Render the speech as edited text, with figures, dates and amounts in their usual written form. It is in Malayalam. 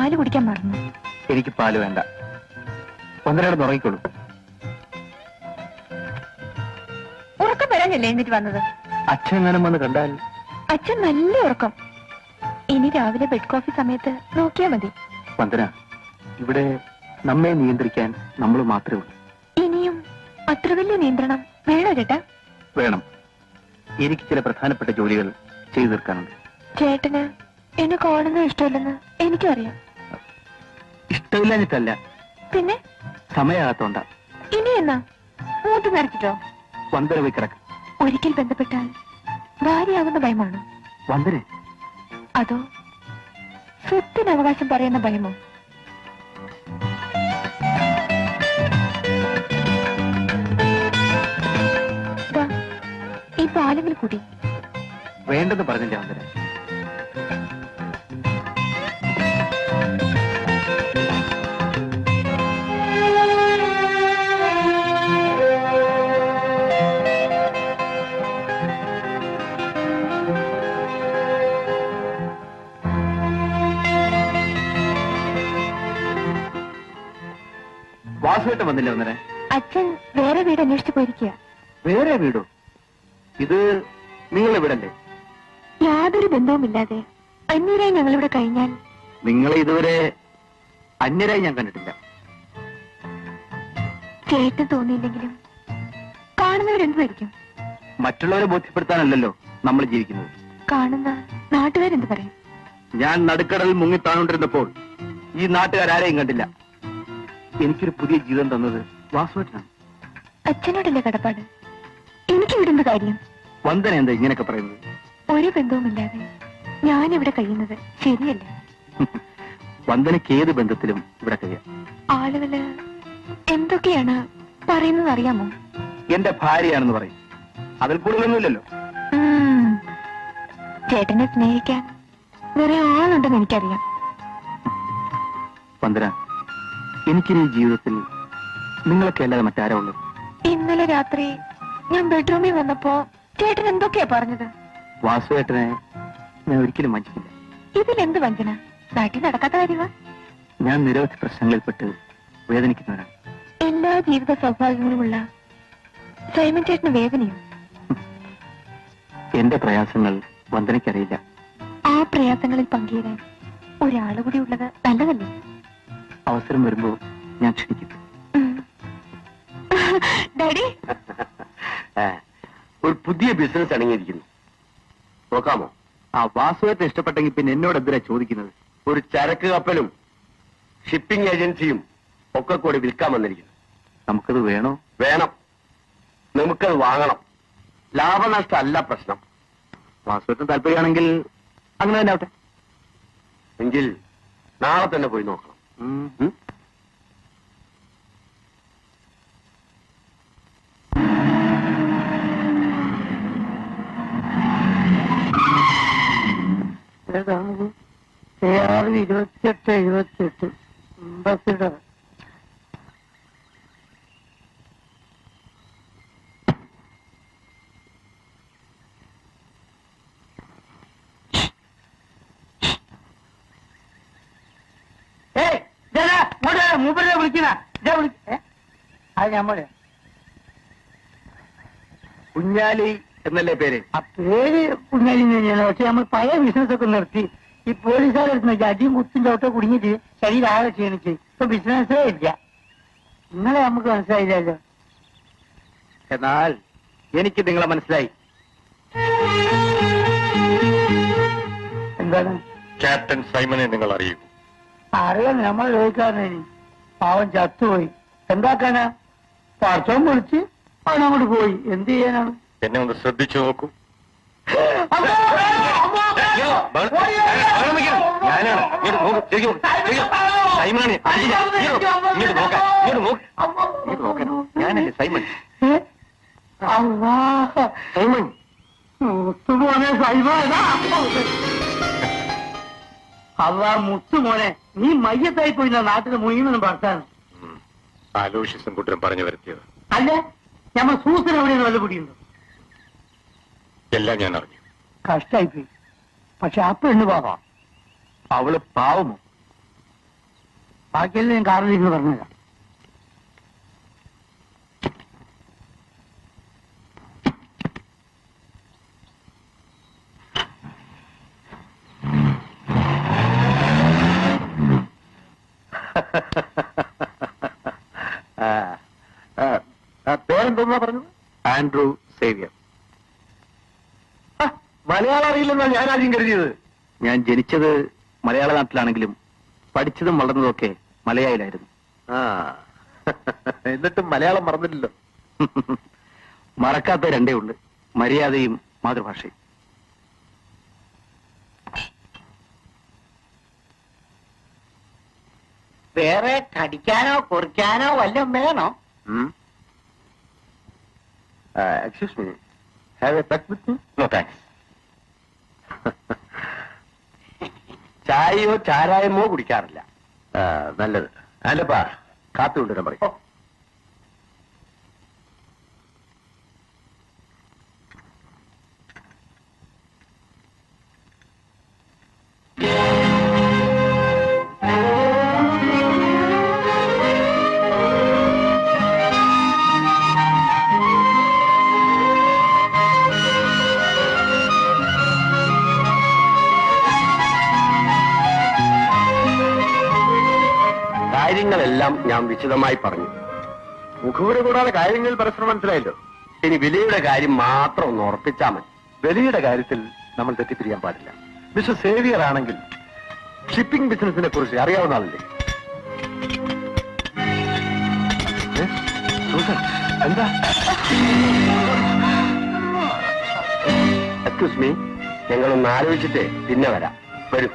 പാല് കുടിക്കാൻ മറന്നു. എനിക്ക് പാല് വേണ്ട. ഒന്നരയുടെ ഉറങ്ങിക്കോളൂ. ഉറക്കം വരാനല്ലേ എന്നിട്ട് വന്നത്? അച്ഛൻ എങ്ങാനും വന്ന് കണ്ടാൽ? അച്ഛൻ നല്ല ഉറക്കം. ഇനി രാവിലെ ബെഡ് കോഫി സമയത്ത് നോക്കിയാ മതി. വന്ദന, ഇവിടെ നമ്മെ നിയന്ത്രിക്കാൻ നമ്മൾ മാത്രമേ ഉള്ളൂ. ഇനിയും അത്ര വലിയ നിയന്ത്രണം വേണോ ചേട്ടാ? വേണം. എനിക്ക് ചില പ്രധാനപ്പെട്ട ജോലികൾ ചെയ്തു തീർക്കാനുണ്ട്. ചേട്ടന് എന്നെ കാണുന്നത് ഇഷ്ടമില്ലെന്ന് എനിക്കും അറിയാം. ഇഷ്ടമില്ലാഞ്ഞിട്ടല്ല, പിന്നെ സമയമാകത്തോണ്ട. ഇനി എന്നാ മൂത്ത് നിറച്ചിട്ടോ? വന്ദന പോയി കിടക്ക്. ഒരിക്കൽ ബന്ധപ്പെട്ടാൽ ഭാര്യയാകുന്ന ഭയമാണ് വന്ദന? അതോ സ്വത്തിന് അവകാശം പറയുന്ന ഭയമോ? ഈ പാലെങ്കിൽ കൂടി വേണ്ടെന്ന് പറഞ്ഞില്ല വന്ദന. വാസുവേട്ടൻ വന്നില്ല വന്നേരെ? അച്ഛൻ വേറെ വീട് അന്വേഷിച്ചു പോയിരിക്കുക. വേറെ വീടോ? ഇത് നിങ്ങളെ വീടല്ലേ? യാതൊരു ബന്ധവുമില്ലാതെ അന്യരായി ഞങ്ങളിവിടെ കഴിഞ്ഞാൽ. നിങ്ങളെ ഇതുവരെ അന്യരായി ഞാൻ കണ്ടിട്ടില്ല. ചേട്ടൻ തോന്നിയില്ലെങ്കിലും കാണുന്നവരെന്തായിരിക്കും? മറ്റുള്ളവരെ ബോധ്യപ്പെടുത്താനല്ലല്ലോ നമ്മൾ ജീവിക്കുന്നത്. കാണുന്ന നാട്ടുകാരെന്ത് പറയും? ഞാൻ നടുക്കടലിൽ മുങ്ങിത്താണോണ്ടിരുന്നപ്പോൾ ഈ നാട്ടുകാരാരെയും കണ്ടില്ല. എനിക്കൊരു പുതിയ ജീവിതം തന്നത് വാസുവേട്ടനാണ്. അച്ഛനോടല്ലേ കടപ്പാട്? എനിക്ക് വിടുന്ന കാര്യം. വന്ദന എന്താ ഇങ്ങനെയൊക്കെ പറയുന്നത്? ഒരു ബന്ധവുമില്ലാതെ ഞാനിവിടെ കഴിയുന്നത് ശരിയല്ല. വന്ദനയ്ക്ക് ഏത് ബന്ധത്തിലും ഇവിടെ കഴിയാം. ആളുകള് എന്തൊക്കെയാണ് പറയുന്നത് അറിയാമോ? എന്റെ ഭാര്യയാണെന്ന് പറയും. അതിൽ കൂടുതലൊന്നുമില്ലല്ലോ. ചേട്ടനെ സ്നേഹിക്കാൻ വേറെ ആളുണ്ടെന്ന് എനിക്കറിയാം. വന്ദന, എനിക്കിനി ജീവിതത്തിൽ നിങ്ങളൊക്കെ അല്ലാതെ മറ്റാരാ ഉള്ളൂ? ഇന്നലെ രാത്രി ഞാൻ ബെഡ്റൂമിൽ വന്നപ്പോ ചേട്ടൻ എന്തൊക്കെയാ പറഞ്ഞത്? വാസുവേട്ടനെ ഞാൻ ഒരിക്കലും വഞ്ചിക്കില്ല. ഇതിലെന്ത് വഞ്ചന? നാട്ടിൽ നടക്കാത്ത കാര്യമാ. ഞാൻ നിരവധി പ്രശ്നങ്ങളിൽപ്പെട്ട് വേദനിക്കുന്നവരാണ്. എല്ലാ ജീവിത സൗഭാഗ്യങ്ങളുമുള്ള സൈമൻ ചേട്ടന് വേദനയും. എന്റെ പ്രയാസങ്ങൾ വന്ദനയ്ക്കറിയില്ല. ആ പ്രയാസങ്ങളിൽ പങ്കുചേരാൻ ഒരാള് കൂടി ഉള്ളത് നല്ലതല്ലേ? അവസരം വരുമ്പോ ഞാൻ ക്ഷണിക്കും. ഡാഡി, ഒരു പുതിയ ബിസിനസ് അടങ്ങിയിരിക്കുന്നു, നോക്കാമോ? ആ വാസുവേട്ടന് ഇഷ്ടപ്പെട്ടെങ്കിൽ പിന്നെ എന്നോട് എന്തിനാ ചോദിക്കുന്നത്? ഒരു ചരക്ക് കപ്പലും ഷിപ്പിംഗ് ഏജൻസിയും ഒക്കെ കൂടി വിൽക്കാൻ വന്നിരിക്കുന്നു. നമുക്കത് വേണോ? വേണം. നമുക്കത് വാങ്ങണം. ലാഭനഷ്ടം അല്ല പ്രശ്നം. വാസുവേട്ടന് താല്പര്യമാണെങ്കിൽ അങ്ങനെ തന്നെ ആവട്ടെ. എങ്കിൽ നാളെ തന്നെ പോയി നോക്കണം. ഏതാണ്? 2878 അംബാസിഡർ. മൂപ്പരെ വിളിക്കുന്ന അത് ഞമ്മള് കുഞ്ഞാലി എന്നല്ലേ പേര്? ആ പേര് കുഞ്ഞാലി തന്നെയാണ്. പക്ഷെ നമ്മൾ പഴയ ബിസിനസ് ഒക്കെ നിർത്തി. ഈ പോലീസുകാരെടുത്ത് അടിയും കുത്തും ചോട്ട കുടുങ്ങിയിട്ട് ശരീരം ആകെ ക്ഷീണിച്ച് ഇപ്പൊ ബിസിനസ്സേ ഇല്ല. നിങ്ങളെ നമുക്ക് മനസ്സിലായില്ലല്ലോ. എന്നാൽ എനിക്ക് നിങ്ങളെ മനസ്സിലായി. എന്താണ്? ക്യാപ്റ്റൻ സൈമനെ നിങ്ങൾ അറിയൂ? അറിയാം, നമ്മൾ ചോദിക്കാറുണ്ട്. പാവം ചത്തുപോയി. എന്താക്കാനാ? പറച്ചോൻ വിളിച്ച് അവൻ അങ്ങോട്ട് പോയി. എന്ത് ചെയ്യാനാണ്? എന്നെ ഒന്ന് ശ്രദ്ധിച്ചു നോക്കൂ. ഞാനല്ലേ സൈമൺ. സൈമൺ മുത്തുമോനെ, സൈമൺ. അള്ളാ മുത്തുമോനെ, നീ മയ്യത്തായി പോയി നാട്ടിൽ മുഴുവനും പറത്താണ്. ആലോചിച്ചും കൂട്ടരും പറഞ്ഞു വരുത്തിയത് അല്ല. ഞമ്മ സൂസൻ എവിടെയാണ് വല്ല പിടിയുണ്ടോ? എല്ലാം ഞാൻ അറിഞ്ഞു. കഷ്ടായിപ്പോയി. പക്ഷെ ആ പെണ്ണ് പാവാ. അവള് പാവമോ? ബാക്കിയെല്ലാം ഞാൻ കാറിൽ ഇരുന്ന് പറഞ്ഞുതരാം. പേരെന്തോന്നാ പറഞ്ഞത്? Andrew Xavier. മലയാളം അറിയില്ലെന്നാ ഞാൻ ആദ്യം കരുതിയത്. ഞാൻ ജനിച്ചത് മലയാള നാട്ടിലാണെങ്കിലും പഠിച്ചതും വളർന്നതൊക്കെ മലയാളിലായിരുന്നു. എന്നിട്ടും മലയാളം മറന്നില്ലല്ലോ. മറക്കാത്ത രണ്ടേ ഉള്ളു, മര്യാദയും മാതൃഭാഷയും. വേറെ കടിക്കാനോ കുറിക്കാനോ വല്ലതും വേണോ? Excuse me, have a peg with me? No thanks. ചായയോ ചാരായമോ കുടിക്കാറില്ല. നല്ലത്. അല്ലപ്പാ, കാപ്പി കൊണ്ടുവരാൻ പറയും. കാര്യങ്ങളെല്ലാം ഞാൻ വിശദമായി പറഞ്ഞു. മുഖവുര കൂടാതെ കാര്യങ്ങൾ പരസ്പരം മനസ്സിലായല്ലോ. ഇനി വിലയുടെ കാര്യം മാത്രം ഒന്ന് ഉറപ്പിച്ചാൽ മതി. വിലയുടെ കാര്യത്തിൽ നമ്മൾ തെറ്റിപ്പിരിയാൻ പാടില്ല. മിസ്റ്റർ സേവിയർ ആണെങ്കിൽ ഷിപ്പിംഗ് ബിസിനസിനെ കുറിച്ച് അറിയാവുന്ന ആളല്ലേ? എന്താ? എക്സ്ക്യൂസ് മീ, ഞങ്ങളൊന്ന് ആലോചിച്ചിട്ട് പിന്നെ വരാം. വരൂ.